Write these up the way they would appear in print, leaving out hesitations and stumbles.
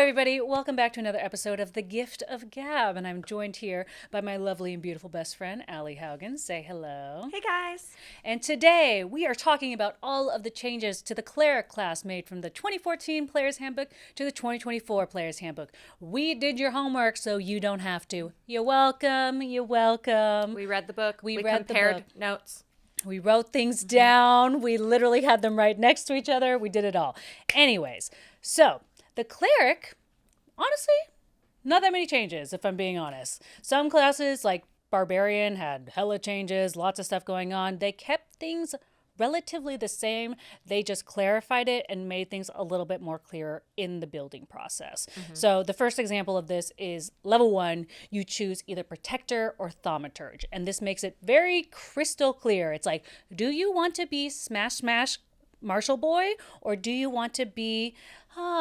everybody. Welcome back to another episode of The Gift of Gab. And I'm joined here by my lovely and beautiful best friend, Allie Haugen. Say hello. Hey, guys. And today we are talking about all of the changes to the Cleric class made from the 2014 Player's Handbook to the 2024 Player's Handbook. We did your homework, so you don't have to. You're welcome. You're welcome. We read the book. We read compared notes. We wrote things down. We literally had them right next to each other. We did it all. Anyways, so the Cleric, honestly, not that many changes, if I'm being honest. Some classes, like Barbarian, had hella changes, lots of stuff going on. They kept things relatively the same. They just clarified it and made things a little bit more clear in the building process. So the first example of this is level 1, you choose either Protector or Thaumaturge. And this makes it very crystal clear. It's like, do you want to be Smash Martial Boy, or do you want to be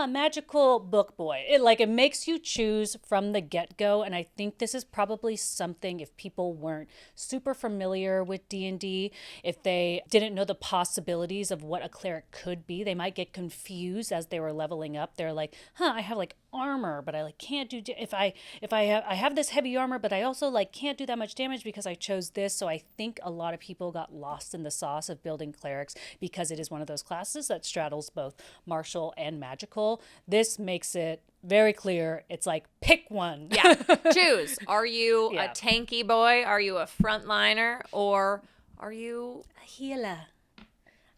magical book boy? It makes you choose from the get-go, and I think this is probably something, if people weren't super familiar with D&D, if they didn't know the possibilities of what a cleric could be, they might get confused as they were leveling up. They're like, I have armor, but I can't do I have this heavy armor, but I also can't do that much damage because I chose this. So I think a lot of people got lost in the sauce of building clerics because it is one of those classes that straddles both martial and magical. This makes it very clear. It's like, pick one. Yeah, choose. Are you a tanky boy? Are you a frontliner? Or are you a healer?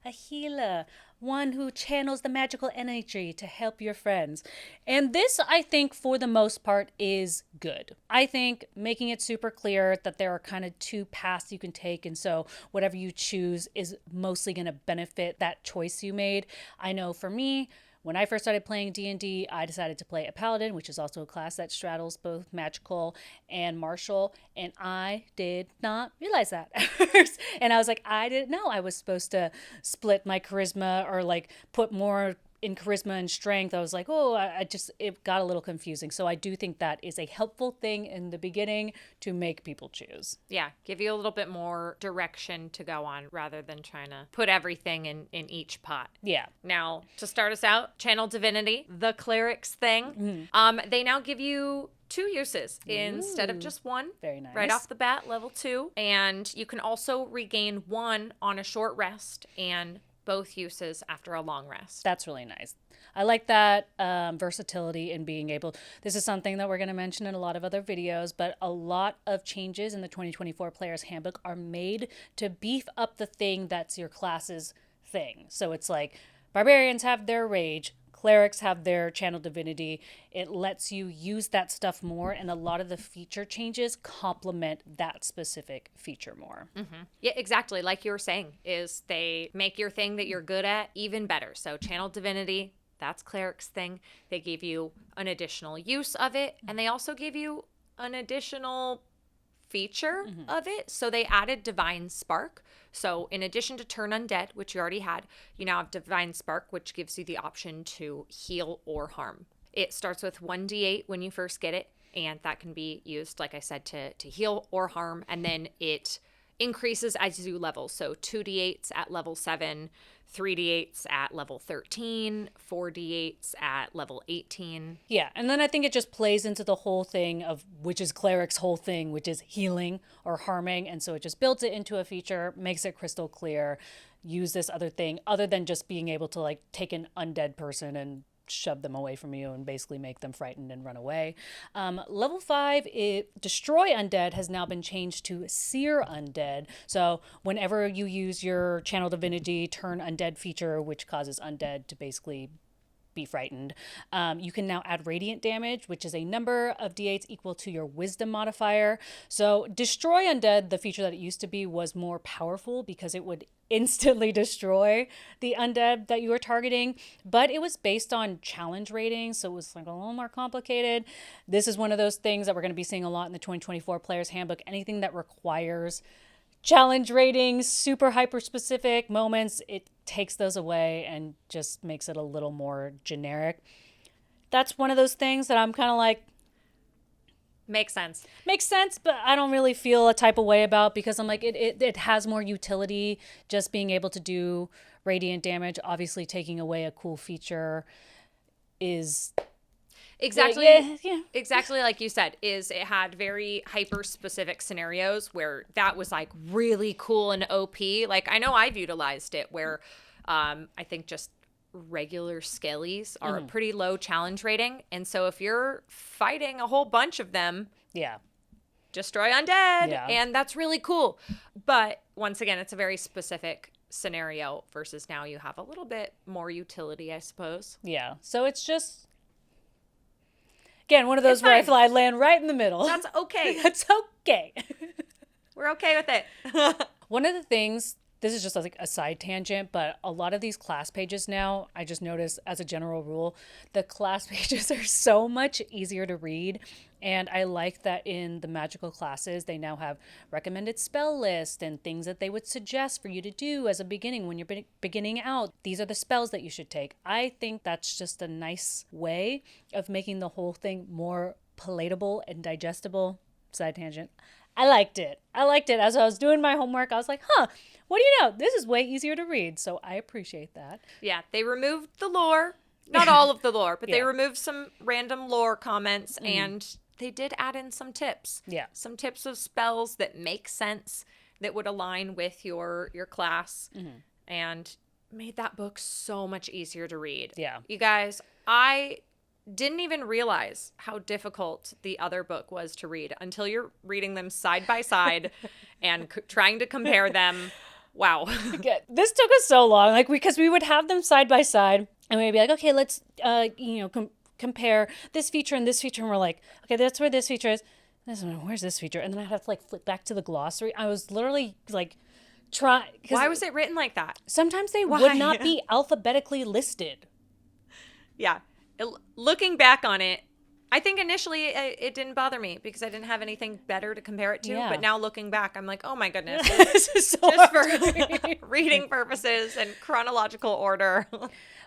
A healer. One who channels the magical energy to help your friends. And this, I think, for the most part, is good. I think making it super clear that there are kind of two paths you can take, and so whatever you choose is mostly going to benefit that choice you made. I know for me, when I first started playing D&D, I decided to play a paladin, which is also a class that straddles both magical and martial, and I did not realize that at first. And I was like, I didn't know I was supposed to split my charisma or put more in charisma and strength. I was like, it got a little confusing. So I do think that is a helpful thing in the beginning to make people choose. Yeah, give you a little bit more direction to go on rather than trying to put everything in each pot. Yeah. Now, to start us out, Channel Divinity, the Cleric's thing. They now give you 2 uses instead of just one. Very nice. Right off the bat, level 2. And you can also regain 1 on a short rest and both uses after a long rest. That's really nice. I like that versatility in being able. This is something that we're going to mention in a lot of other videos, but a lot of changes in the 2024 Player's Handbook are made to beef up the thing that's your class's thing. So it's like barbarians have their rage, clerics have their channel divinity. It lets you use that stuff more, and a lot of the feature changes complement that specific feature more. Yeah, exactly. Like you were saying, is they make your thing that you're good at even better. So channel divinity, that's cleric's thing. They give you an additional use of it, and they also give you an additional feature of it. So they added Divine Spark. So in addition to Turn Undead, which you already had, you now have Divine Spark, which gives you the option to heal or harm. It starts with 1d8 when you first get it, and that can be used, like I said, to heal or harm, and then it increases as you level. So 2d8s at level 7, 3d8s at level 13, 4d8s at level 18. Yeah, and then I think it just plays into the whole thing of, which is Cleric's whole thing, which is healing or harming, and so it just builds it into a feature, makes it crystal clear, use this other thing, other than just being able to take an undead person and shove them away from you and basically make them frightened and run away. Level 5, Destroy Undead has now been changed to Sear Undead. So whenever you use your Channel Divinity Turn Undead feature, which causes undead to basically be frightened, you can now add radiant damage, which is a number of d8s equal to your wisdom modifier. So Destroy Undead, the feature that it used to be, was more powerful because it would instantly destroy the undead that you were targeting, but it was based on challenge ratings, so it was a little more complicated. This is one of those things that we're going to be seeing a lot in the 2024 Player's Handbook. Anything that requires challenge ratings, super hyper specific moments, it takes those away and just makes it a little more generic. That's one of those things that I'm kind of like, Makes sense. Makes sense, but I don't really feel a type of way about, because I'm like, it has more utility just being able to do radiant damage. Obviously, taking away a cool feature is Exactly. Yeah. Exactly like you said, is it had very hyper specific scenarios where that was like really cool and OP. Like I know I've utilized it where I think just regular skellies are a pretty low challenge rating. And so if you're fighting a whole bunch of them, Yeah. destroy undead, Yeah. and that's really cool. But once again, it's a very specific scenario versus now you have a little bit more utility, I suppose. Yeah. So it's just, again, one of those It's where I fine. feel I land right in the middle. That's okay. That's okay. We're okay with it. One of the things, this is just like a side tangent, but a lot of these class pages now, I just noticed as a general rule, the class pages are so much easier to read. And I like that in the magical classes, they now have recommended spell list and things that they would suggest for you to do as a beginning when you're beginning out. These are the spells that you should take. I think that's just a nice way of making the whole thing more palatable and digestible. Side tangent. I liked it. As I was doing my homework, I was like, what do you know? This is way easier to read. So I appreciate that. Yeah, they removed the lore. Not all of the lore, but they Yeah. removed some random lore comments and they did add in some tips. Yeah. Some tips of spells that make sense, that would align with your class, and made that book so much easier to read. Yeah. You guys, I didn't even realize how difficult the other book was to read until you're reading them side by side and trying to compare them. Wow. Okay. This took us so long, because we would have them side by side and we'd be like, okay, let's, compare this feature and this feature. And we're like, okay, that's where this feature is. Where's this feature? And then I'd have to flip back to the glossary. I was literally Why was it written like that? Sometimes they Why? would not be alphabetically listed. Yeah. Looking back on it, I think initially it didn't bother me because I didn't have anything better to compare it to. Yeah. But now looking back, I'm like, oh my goodness. This is so Just hard for to read. reading purposes and chronological order.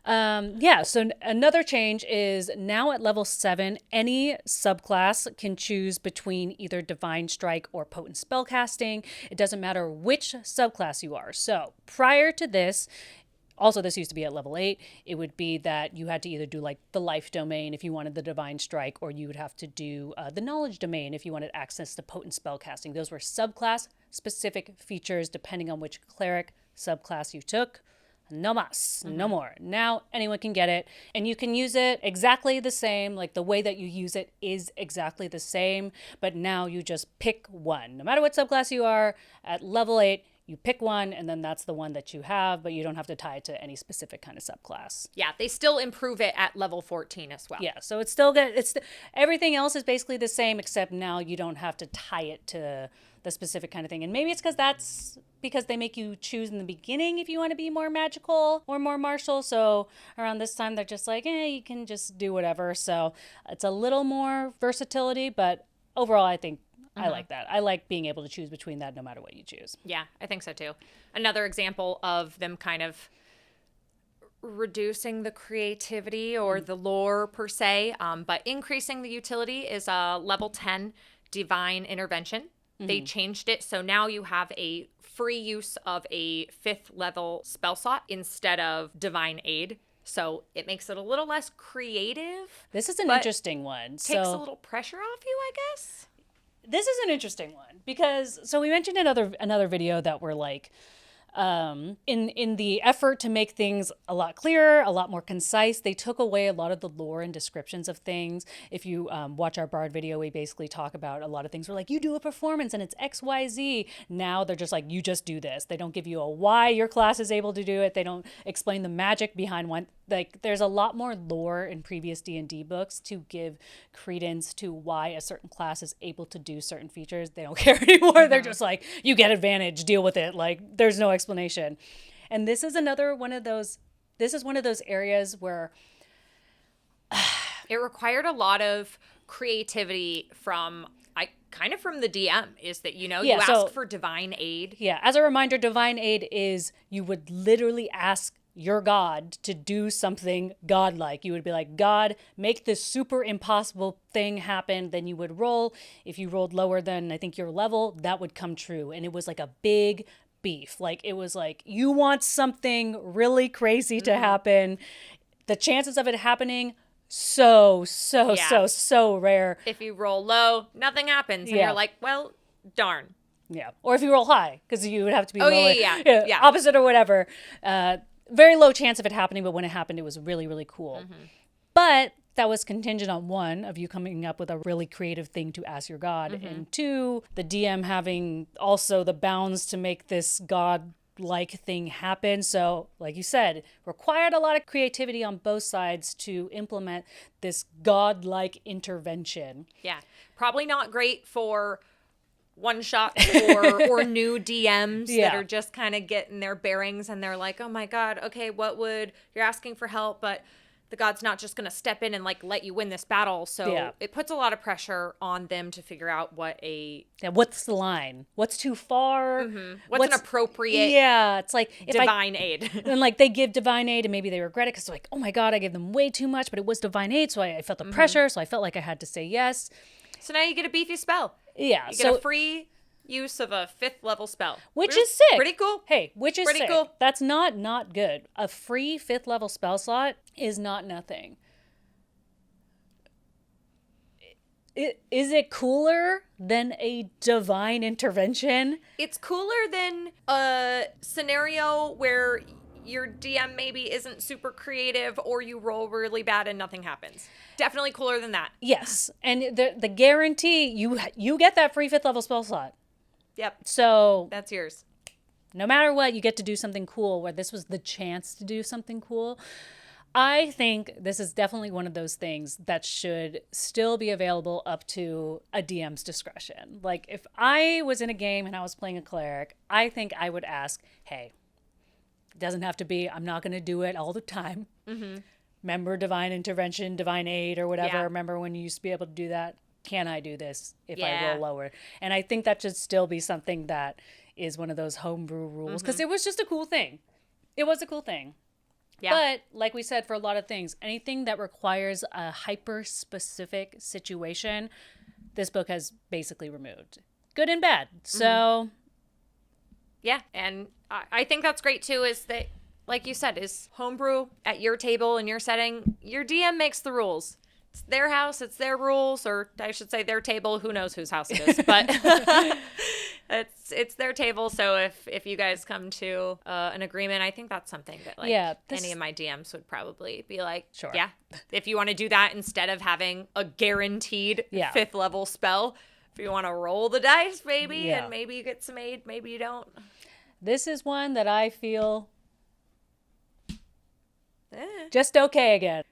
So another change is now at level 7, any subclass can choose between either Divine Strike or Potent Spellcasting. It doesn't matter which subclass you are. So prior to this, also this used to be at level 8, it would be that you had to either do like the Life Domain if you wanted the Divine Strike, or you would have to do the Knowledge Domain if you wanted access to Potent Spellcasting. Those were subclass specific features depending on which Cleric subclass you took. No mas, no more. Now anyone can get it, and you can use it exactly the same. Like the way that you use it is exactly the same, but now you just pick one. No matter what subclass you are, at level 8, you pick one, and then that's the one that you have, but you don't have to tie it to any specific kind of subclass. Yeah, they still improve it at level 14 as well. Yeah, so it's still good. Everything else is basically the same, except now you don't have to tie it to the specific kind of thing. And maybe it's because they make you choose in the beginning if you want to be more magical or more martial. So around this time, they're just like, you can just do whatever. So it's a little more versatility, but overall, I think I like that. I like being able to choose between that no matter what you choose. Yeah, I think so too. Another example of them kind of reducing the creativity or the lore per se, but increasing the utility is level 10 Divine Intervention. They changed it, so now you have a free use of a 5th level spell slot instead of Divine Aid. So it makes it a little less creative. This is an but interesting one. Takes a little pressure off you, I guess. This is an interesting one because, so we mentioned another video that we're like, in the effort to make things a lot clearer, a lot more concise, they took away a lot of the lore and descriptions of things. If you watch our Bard video, we basically talk about a lot of things. We're like, you do a performance and it's XYZ. Now they're just like, you just do this. They don't give you a why your class is able to do it. They don't explain the magic behind one. Like, there's a lot more lore in previous D&D books to give credence to why a certain class is able to do certain features. They don't care anymore. They're just like, you get advantage, deal with it. Like, there's no explanation. And this is one of those areas where it required a lot of creativity from the DM, is that, you ask for Divine Aid. Yeah, as a reminder, Divine Aid is you would literally ask your god to do something godlike. You would be like, God, make this super impossible thing happen. Then you would roll. If you rolled lower than I think your level, that would come true. And it was like a big beef. Like, it was like, you want something really crazy to happen. The chances of it happening, so Yeah. so rare. If you roll low, nothing happens. And Yeah. you're like, well, darn. Yeah. Or if you roll high, because you would have to be Oh, lower. yeah. Opposite or whatever. Very low chance of it happening, but when it happened, it was really, really cool. But that was contingent on one, of you coming up with a really creative thing to ask your god, and two, the DM having also the bounds to make this god-like thing happen. So, like you said, required a lot of creativity on both sides to implement this god-like intervention. Yeah. Probably not great for one shots or new DMs that are just kind of getting their bearings and they're like, oh my God, okay, you're asking for help, but the god's not just going to step in and like let you win this battle. So it puts a lot of pressure on them to figure out what's the line? What's too far? What's an appropriate it's like if divine aid. And like they give divine aid and maybe they regret it because they're like, oh my God, I gave them way too much, but it was divine aid. So I felt the pressure. So I felt like I had to say yes. So now you get a beefy spell. Yeah. You get a free use of a 5th level spell. Which is sick. Pretty cool. Hey, which is pretty sick. Cool. That's not good. A free 5th level spell slot is not nothing. Is it cooler than a divine intervention? It's cooler than a scenario where your DM maybe isn't super creative or you roll really bad and nothing happens. Definitely cooler than that. Yes. And the guarantee, you get that free 5th level spell slot. Yep. So that's yours. No matter what, you get to do something cool, where this was the chance to do something cool. I think this is definitely one of those things that should still be available up to a DM's discretion. Like if I was in a game and I was playing a cleric, I think I would ask, hey, it doesn't have to be, I'm not going to do it all the time. Remember divine intervention, divine aid or whatever. Yeah. Remember when you used to be able to do that? Can I do this if I roll lower? And I think that should still be something that is one of those homebrew rules, because it was just a cool thing. It was a cool thing. Yeah. But like we said, for a lot of things, anything that requires a hyper-specific situation, this book has basically removed. Good and bad. So... Yeah, and I think that's great too, is that, like you said, is homebrew at your table in your setting. Your DM makes the rules. It's their house, it's their rules, or I should say their table. Who knows whose house it is, but it's their table. So if you guys come to an agreement, I think that's something that any of my DMs would probably be like, sure. Yeah, if you want to do that instead of having a guaranteed 5th level spell, if you want to roll the dice, maybe, and maybe you get some aid, maybe you don't. This is one that I feel just okay again.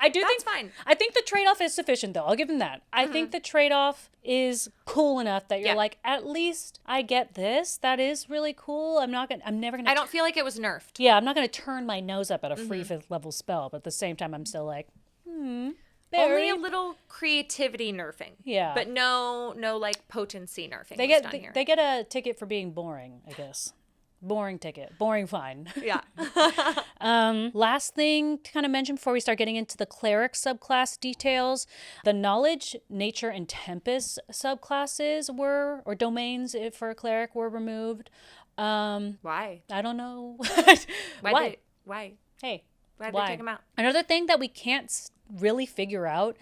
That's fine. I think the trade-off is sufficient, though. I'll give them that. I think the trade-off is cool enough that you're like, at least I get this. That is really cool. I'm never gonna. I don't feel like it was nerfed. Yeah, I'm not gonna turn my nose up at a free 5th level spell, but at the same time, I'm still like, Only a little creativity nerfing. Yeah, but no like potency nerfing. They get a ticket for being boring, I guess. Boring ticket. Boring fine. Yeah. Last thing to kind of mention before we start getting into the Cleric subclass details. The Knowledge, Nature, and Tempest subclasses or domains for a Cleric were removed. Why? I don't know. Why? Hey. Why did they take them out? Another thing that we can't really figure out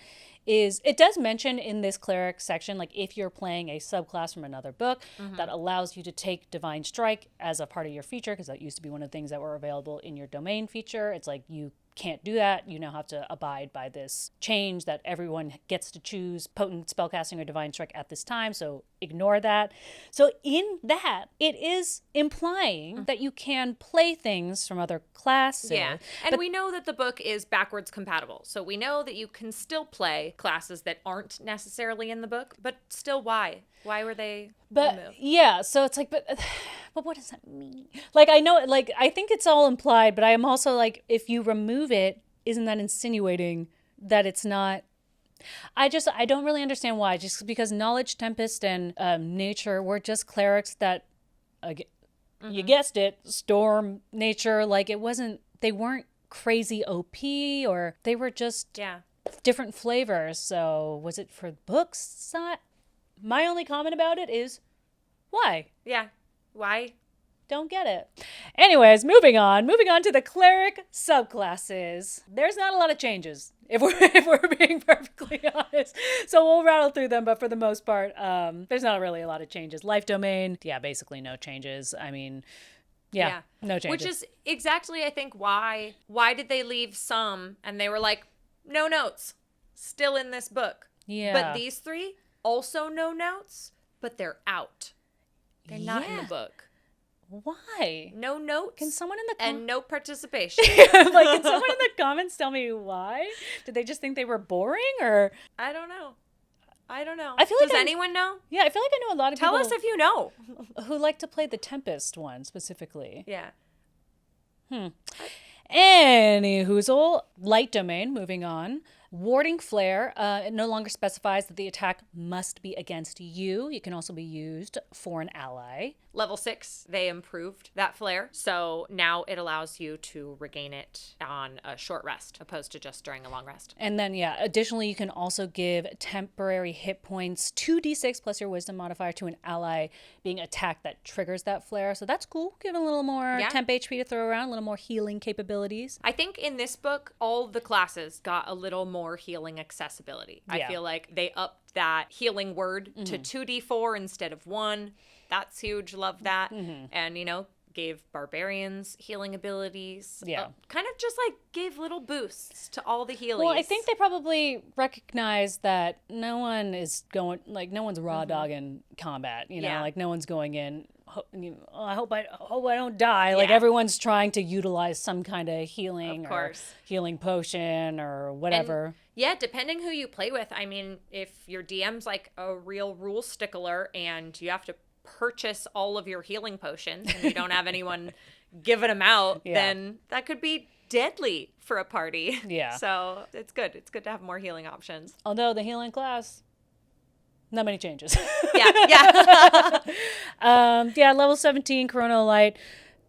is it does mention in this cleric section, like if you're playing a subclass from another book that allows you to take Divine Strike as a part of your feature, because that used to be one of the things that were available in your domain feature. It's like you can't do that. You now have to abide by this change that everyone gets to choose potent spellcasting or Divine Strike at this time, so ignore that. So in that, it is implying that you can play things from other classes. Yeah, and we know that the book is backwards compatible, so we know that you can still play classes that aren't necessarily in the book, but still why? Why were they removed? Yeah, so it's like, but what does that mean? Like, I know, like, I think it's all implied, but I am also like, if you remove it, isn't that insinuating that it's not? I don't really understand why. Just because Knowledge, Tempest, and Nature were just clerics that, you guessed it, Storm, Nature, like they weren't crazy OP, or they were just different flavors. So was it for books? My only comment about it is, why? Yeah. Why? Don't get it. Anyways, moving on to the Cleric subclasses. There's not a lot of changes, if we're being perfectly honest. So we'll rattle through them, but for the most part, there's not really a lot of changes. Life domain, yeah, basically no changes. I mean, yeah, no changes. Which is exactly, I think, why did they leave some and they were like, no notes, still in this book. Yeah. But these 3, also no notes, but they're out. They're not in the book. Why? No notes. Can someone in the and no participation. like, can someone in the comments tell me why? Did they just think they were boring, or I don't know. I feel like Does anyone know? Yeah, I feel like I know a lot of Tell people us if you know. who like to play the Tempest one specifically. Yeah. Any whoozle, light domain, moving on. Warding flare, it no longer specifies that the attack must be against you. It can also be used for an ally. Level 6, they improved that flare. So now it allows you to regain it on a short rest, opposed to just during a long rest. And then, yeah, additionally, you can also give temporary hit points 2d6 plus your wisdom modifier to an ally being attacked that triggers that flare. So that's cool. Give a little more temp HP to throw around, a little more healing capabilities. I think in this book, all the classes got a little more healing accessibility. I feel like they upped that healing word to 2d4 instead of 1. That's huge. Love that. And, gave barbarians healing abilities. Yeah. Kind of just like gave little boosts to all the healings. Well, I think they probably recognize that no one is going, like, no one's raw dogging combat, like no one's going in, I hope I don't die. Like, everyone's trying to utilize some kind of healing or healing potion or whatever. And, depending who you play with. I mean, if your DM's like a real rule stickler and you have to purchase all of your healing potions and you don't have anyone giving them out, then that could be deadly for a party. Yeah. So it's good. It's good to have more healing options. Although the healing class, not many changes. Level 17 Chrono Light.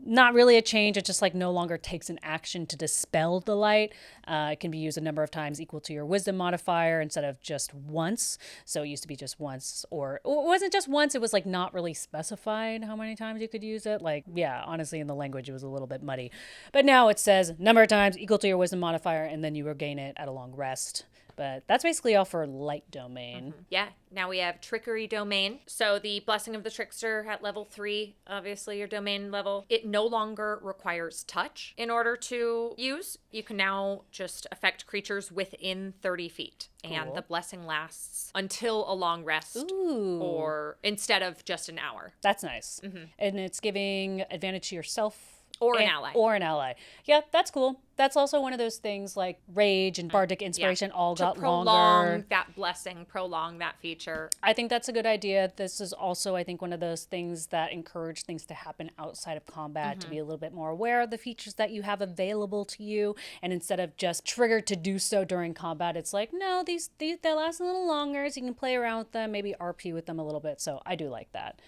Not really a change. It just like no longer takes an action to dispel the light. It can be used a number of times equal to your wisdom modifier instead of just once. So it used to be just once, or it wasn't just once. It was like not really specified how many times you could use it. Like, honestly, in the language, it was a little bit muddy. But now it says number of times equal to your wisdom modifier, and then you regain it at a long rest. But that's basically all for light domain. Yeah. Now we have trickery domain. So the blessing of the trickster at level 3, obviously your domain level, it no longer requires touch in order to use. You can now just affect creatures within 30 feet. Cool. And the blessing lasts until a long rest. Ooh. Or instead of just an hour. That's nice. And it's giving advantage to yourself. Or an ally. Or an ally. Yeah, that's cool. That's also one of those things like Rage and Bardic Inspiration all got longer. Prolong that blessing, prolong that feature. I think that's a good idea. This is also, I think, one of those things that encourage things to happen outside of combat, to be a little bit more aware of the features that you have available to you. And instead of just triggered to do so during combat, it's like, no, these they last a little longer, so you can play around with them, maybe RP with them a little bit. So I do like that.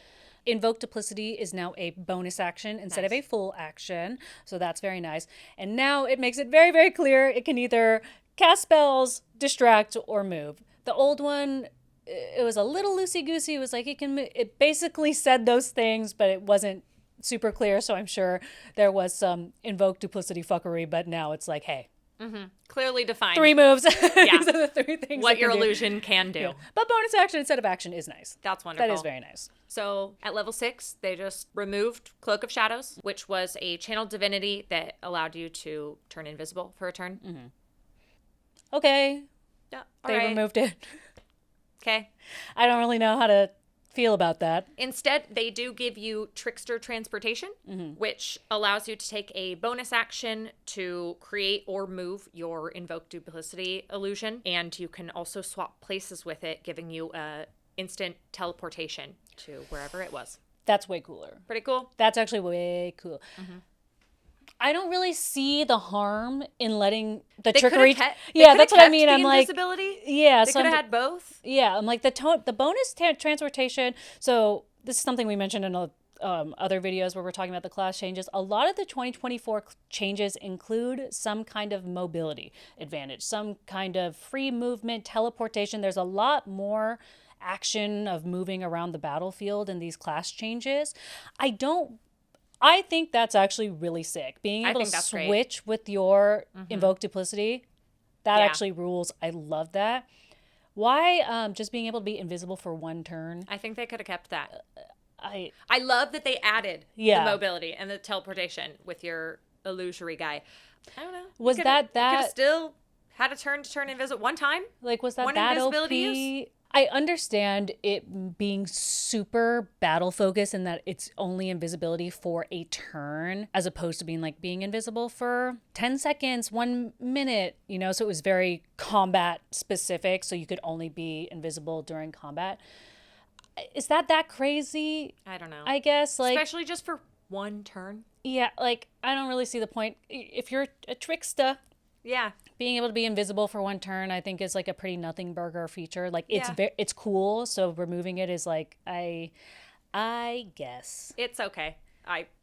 Invoke Duplicity is now a bonus action instead of a full action. So that's very nice. And now it makes it very, very clear it can either cast spells, distract, or move. The old one, it was a little loosey-goosey. It was like it basically said those things, but it wasn't super clear. So I'm sure there was some Invoke Duplicity fuckery, but now it's like, hey. Clearly defined. 3 moves. These are the 3 things. What your illusion can do. Yeah. But bonus action instead of action is nice. That's wonderful. That is very nice. So at level 6, they just removed Cloak of Shadows, which was a channeled divinity that allowed you to turn invisible for a turn. Okay. Yeah, they removed it. Okay. I don't really know how to feel about that. Instead, they do give you Trickster Transportation, which allows you to take a bonus action to create or move your Invoke Duplicity illusion, and you can also swap places with it, giving you a instant teleportation to wherever it was. That's way cooler. Pretty cool. That's actually way cool. I don't really see the harm in letting the trickery. That's what I mean. I'm like, invisibility. Yeah, they could have had both. Yeah, I'm like the bonus transportation. So this is something we mentioned in other videos where we're talking about the class changes. A lot of the 2024 changes include some kind of mobility advantage, some kind of free movement, teleportation. There's a lot more I think that's actually really sick. Being I able think to that's great. switch with your invoke duplicity, that Yeah. actually rules. I love that. Why just being able to be invisible for one turn? I think they could have kept that. I I love that they added Yeah. the mobility and the teleportation with your illusory guy. I don't know. Was You that could have still had a turn to turn invisible one time? like was that One that invisibility OP? I understand it being super battle focused and that it's only invisibility for a turn as opposed to being like being invisible for 10 seconds, 1 minute, you know, so it was very combat specific, so you could only be invisible during combat. Is that crazy? I don't know. I guess like Especially just for one turn. yeah, like I don't really see the point. If you're a trickster, Yeah. being able to be invisible for one turn, I think is like a pretty nothing burger feature. Like it's Yeah. it's cool. So removing it is like I guess It's okay.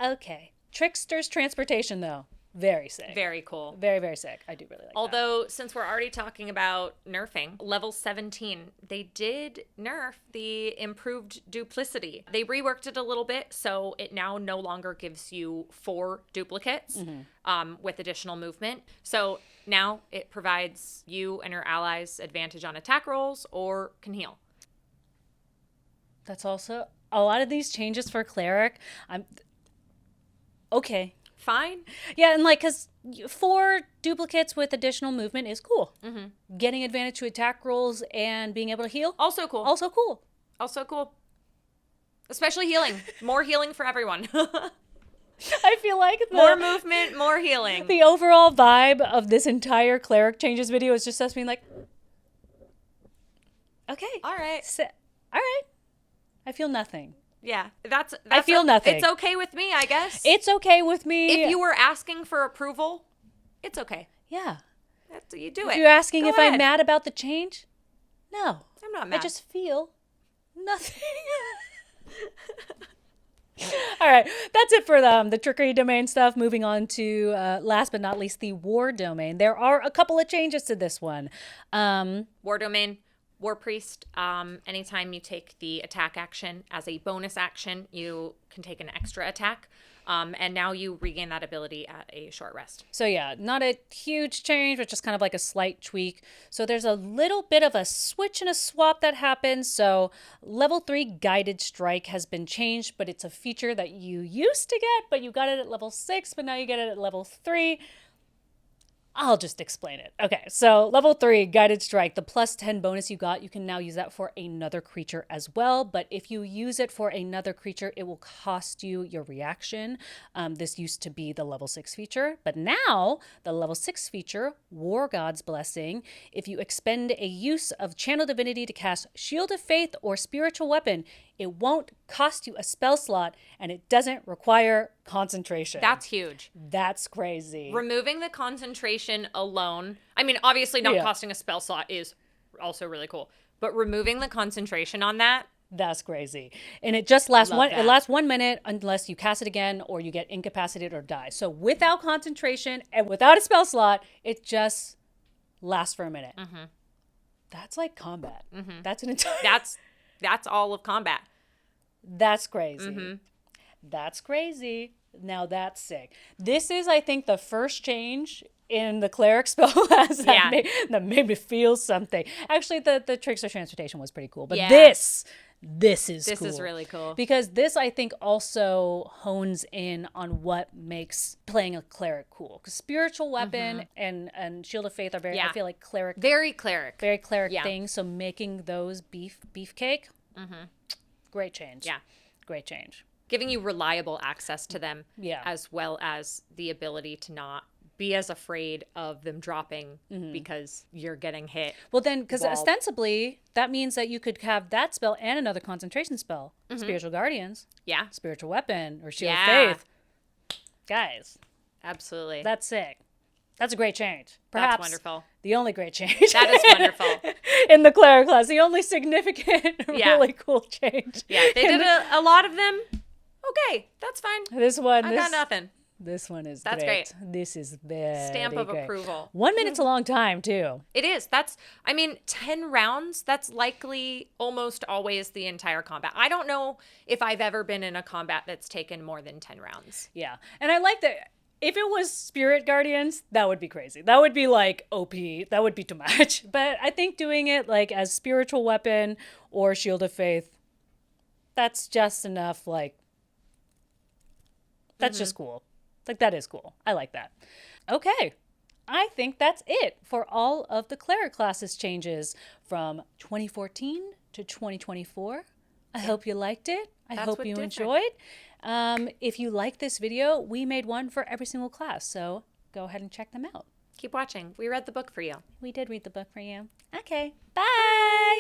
okay. Trickster's transportation though, very sick. Very cool. Very very sick. I do really like that. Although, since we're already talking about nerfing, level 17, they did nerf the improved duplicity. They reworked it a little bit, so it now no longer gives you 4 duplicates with additional movement. So now it provides you and your allies advantage on attack rolls or can heal. That's also a lot of these changes for cleric. I'm okay. Fine. Yeah, and like, because 4 duplicates with additional movement is cool. Getting advantage to attack rolls and being able to heal, Also cool. also cool. Also cool. Especially healing. More healing for everyone. I feel like More movement, more healing. the overall vibe of this entire cleric changes video is just us being like, okay, All right. all right. I feel nothing. Yeah. That's I feel nothing. It's okay with me, I guess. It's okay with me. If you were asking for approval, it's okay. yeah. You do If it. you're asking Go if ahead. I'm mad about the change, no. I'm not I mad. just feel nothing. All right, that's it for the trickery domain stuff. Moving on to last but not least, the war domain. There are a couple of changes to this one. War domain, war priest. Anytime you take the attack action as a bonus action, you can take an extra attack. And now you regain that ability at a short rest. So yeah, not a huge change, but just kind of like a slight tweak. So there's a little bit of a switch and a swap that happens. So level 3 guided strike has been changed, but it's a feature that you used to get, but you got it at level 6, but now you get it at level 3. I'll just explain it. Okay, so level 3, Guided Strike, the plus 10 bonus you got, you can now use that for another creature as well. But if you use it for another creature, it will cost you your reaction. This used to be the level 6 feature, but now the level 6 feature, War God's Blessing, if you expend a use of Channel Divinity to cast Shield of Faith or Spiritual Weapon, it won't cost you a spell slot and it doesn't require concentration. That's huge. That's crazy. Removing the concentration alone, I mean, obviously not Yeah. costing a spell slot is also really cool, but removing the concentration on that, That's crazy. And it just lasts Love it that. lasts 1 minute unless you cast it again or you get incapacitated or die. So without concentration and without a spell slot, it just lasts for a minute. That's like combat. That's an entire that's all of combat. That's crazy. That's crazy. Now that's sick. This is, I think, the first change in the cleric spellclass that made me feel something. Actually, the trickster transportation was pretty cool, but Yeah. this is This cool. is really cool. Because this, I think, also hones in on what makes playing a cleric cool. Because spiritual weapon and shield of faith are very, I feel like cleric, Very cleric. very cleric Yeah. things. So making those beefcake, great change. Yeah. Great change. Giving you reliable access to them, Yeah. as well as the ability to not be as afraid of them dropping because you're getting hit. Well, then, because Well- ostensibly, that means that you could have that spell and another concentration spell. Spiritual Guardians, Yeah, Spiritual Weapon, or Shield Yeah. of Faith. Guys, absolutely. that's sick. That's a great change. Perhaps That's wonderful. the only great change. That is wonderful. In the cleric class, the only significant, Yeah. really cool change. Yeah, they did a lot of them. Okay, that's fine. This one, I got nothing. This one is That's great. This is very Stamp of great. approval. 1 minute's a long time, too. It is. 10 rounds, that's likely almost always the entire combat. I don't know if I've ever been in a combat that's taken more than 10 rounds. Yeah. And I like that. If it was Spirit Guardians, that would be crazy. That would be like OP. That would be too much. But I think doing it like as spiritual weapon or Shield of Faith, that's just enough. Like, that's just cool. Like, that is cool. I like that. Okay. I think that's it for all of the Cleric classes changes from 2014 to 2024. I hope you liked it. I hope you enjoyed. If you like this video, we made one for every single class. So go ahead and check them out. Keep watching. We read the book for you. We did read the book for you. Okay. Bye.